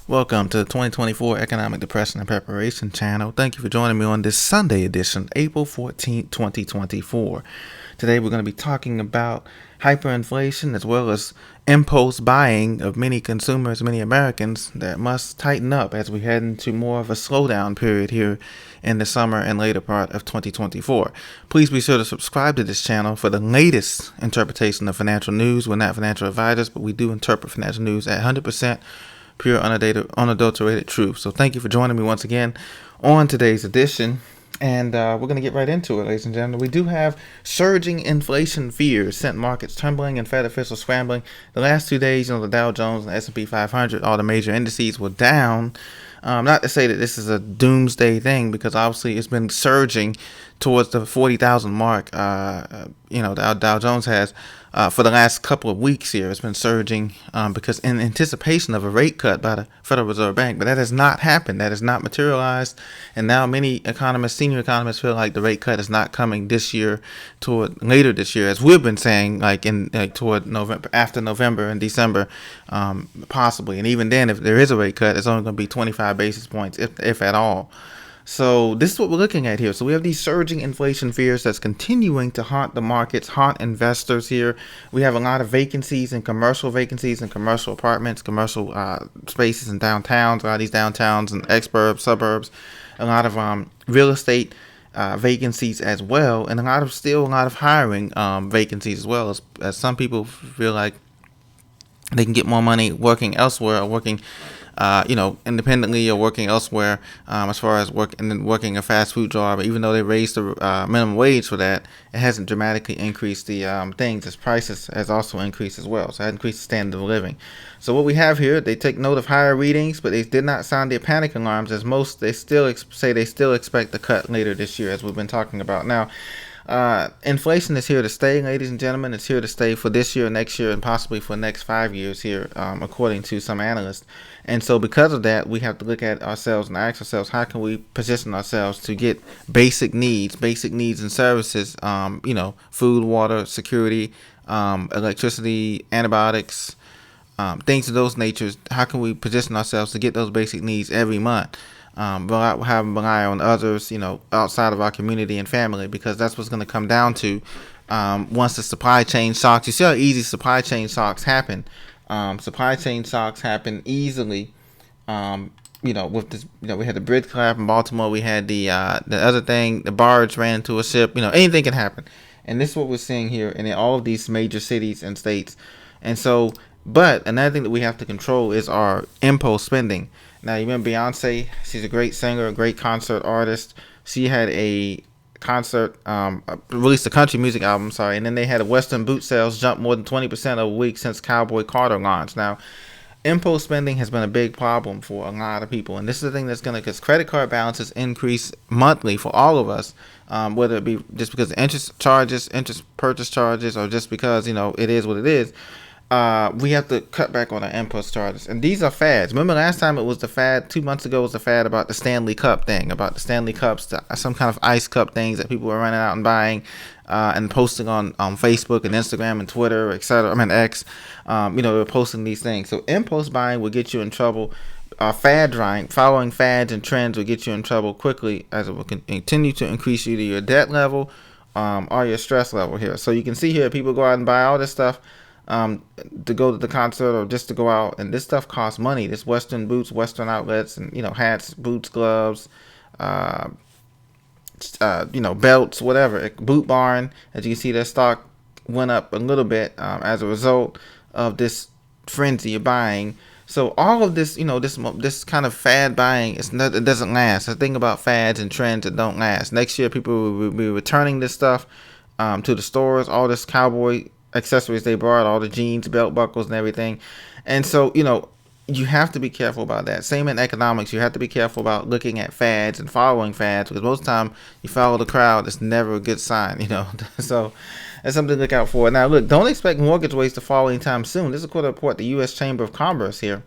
Welcome to the 2024 Economic Depression and Preparation channel. Thank you for joining me on this Sunday edition, April 14th, 2024. Today we're going to be talking about hyperinflation as well as impulse buying of many consumers, many Americans that must tighten up as we head into more of a slowdown period here in the summer and later part of 2024. Please be sure to subscribe to this channel for the latest interpretation of financial news. We're not financial advisors, but we do interpret financial news at 100% pure, unadulterated truth. So thank you for joining me once again on today's edition. And we're going to get right into it, ladies and gentlemen. We do have surging inflation fears sent markets tumbling and Fed officials scrambling. The last 2 days, the Dow Jones and the S&P 500, all the major indices were down. Not to say that this is a doomsday thing, because obviously it's been surging towards the 40,000 mark. The Dow Jones has for the last couple of weeks here. It's been surging because in anticipation of a rate cut by the Federal Reserve Bank, but that has not happened. That has not materialized, and now many economists, senior economists, feel like the rate cut is not coming this year, toward later this year, as we've been saying, toward November, after November and December, possibly. And even then, if there is a rate cut, it's only going to be 25 basis points, if at all. So this is what we're looking at here. So we have these surging inflation fears that's continuing to haunt the markets, haunt investors here. We have a lot of vacancies and commercial apartments, commercial spaces in downtowns, a lot of these downtowns and exurbs, suburbs, a lot of real estate vacancies as well, and a lot of hiring vacancies as well, as some people feel like they can get more money working elsewhere, or working independently, or working elsewhere, as far as working a fast food job. Even though they raised the minimum wage for that, it hasn't dramatically increased the things. Its prices has also increased as well. So it increased the standard of living. So what we have here, they take note of higher readings, but they did not sound their panic alarms, as most they still say they still expect the cut later this year, as we've been talking about. Now, inflation is here to stay, ladies and gentlemen. It's here to stay for this year, next year, and possibly for the next 5 years here, according to some analysts. And so because of that, we have to look at ourselves and ask ourselves, how can we position ourselves to get basic needs and services, food, water, security, electricity, antibiotics, things of those natures. How can we position ourselves to get those basic needs every month? Without having to rely on others, outside of our community and family, because that's what's going to come down to once the supply chain shocks. You see how easy supply chain shocks happen. Supply chain shocks happen easily. With this, we had the bridge collapse in Baltimore. We had the other thing, the barge ran into a ship. Anything can happen, and this is what we're seeing here in all of these major cities and states. And so, but another thing that we have to control is our impulse spending. Now, you remember Beyonce? She's a great singer, a great concert artist. She had a concert, released a country music album, and then they had a Western boot sales jump more than 20% a week since Cowboy Carter launched. Now, impulse spending has been a big problem for a lot of people, and this is the thing that's going to, because credit card balances increase monthly for all of us, whether it be just because of interest purchase charges, or just because, it is what it is. We have to cut back on our impulse charges. And these are fads. Remember last time it was the fad, 2 months ago was the fad about the Stanley Cup thing, about the Stanley Cups, some kind of ice cup things that people were running out and buying and posting on Facebook and Instagram and Twitter, etc. X. They were posting these things. So impulse buying will get you in trouble. Fad buying, following fads and trends, will get you in trouble quickly, as it will continue to increase either your debt level or your stress level here. So you can see here, people go out and buy all this stuff to go to the concert, or just to go out, and this stuff costs money. This Western boots, Western outlets, and hats, boots, gloves, belts, whatever. Boot Barn, as you can see, their stock went up a little bit as a result of this frenzy of buying. So all of this, this kind of fad buying, it doesn't last. The thing about fads and trends, that don't last. Next year, people will be returning this stuff to the stores. All this cowboy accessories they brought, all the jeans, belt buckles, and everything. And so, you have to be careful about that. Same in economics. You have to be careful about looking at fads and following fads, because most of the time you follow the crowd. It's never a good sign, So that's something to look out for. Now, look, don't expect mortgage rates to fall anytime soon. This is according to a report the U.S. Chamber of Commerce here.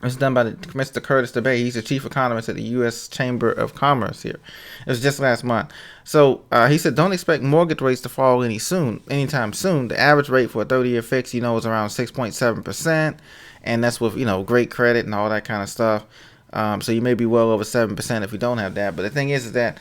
It's done by Mr. Curtis DeBay. He's the chief economist at the U.S. Chamber of Commerce here. It was just last month. So he said, don't expect mortgage rates to fall anytime soon. The average rate for a 30-year fix, is around 6.7%. and that's with great credit and all that kind of stuff. So you may be well over 7% if you don't have that. But the thing is that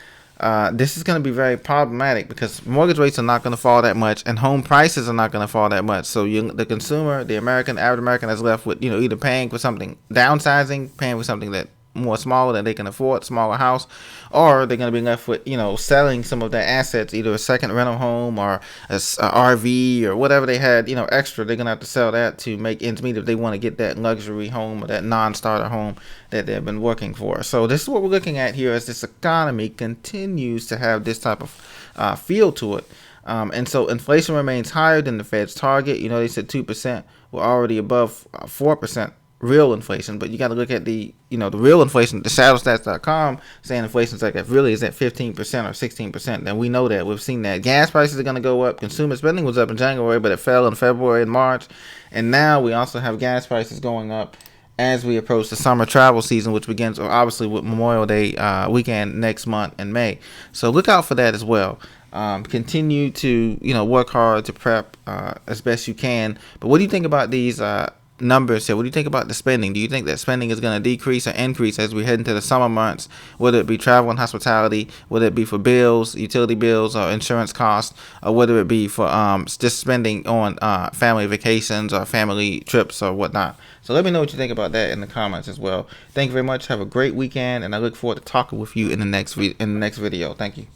this is going to be very problematic because mortgage rates are not going to fall that much, and home prices are not going to fall that much. So the consumer, the average American, is left with either paying for something, downsizing, paying for something that more smaller that they can afford, smaller house, or they're going to be left with selling some of their assets, either a second rental home or a RV or whatever they had extra. They're going to have to sell that to make ends meet if they want to get that luxury home or that non-starter home that they've been working for. So this is what we're looking at here as this economy continues to have this type of feel to it. And so inflation remains higher than the Fed's target. They said 2%. We're already above 4% real inflation, but you got to look at the real inflation. The shadowstats.com saying inflation is really is at 15% or 16%. And we know that. We've seen that gas prices are going to go up. Consumer spending was up in January, but it fell in February and March. And now we also have gas prices going up as we approach the summer travel season, which begins obviously with Memorial Day weekend next month in May. So look out for that as well. Continue to work hard to prep as best you can. But what do you think about these numbers here? What do you think about the spending? Do you think that spending is going to decrease or increase as we head into the summer months, whether it be travel and hospitality, whether it be for bills, utility bills, or insurance costs, or whether it be for just spending on family vacations or family trips or whatnot? So let me know what you think about that in the comments as well. Thank you very much. Have a great weekend, and I look forward to talking with you in the next video. Thank you.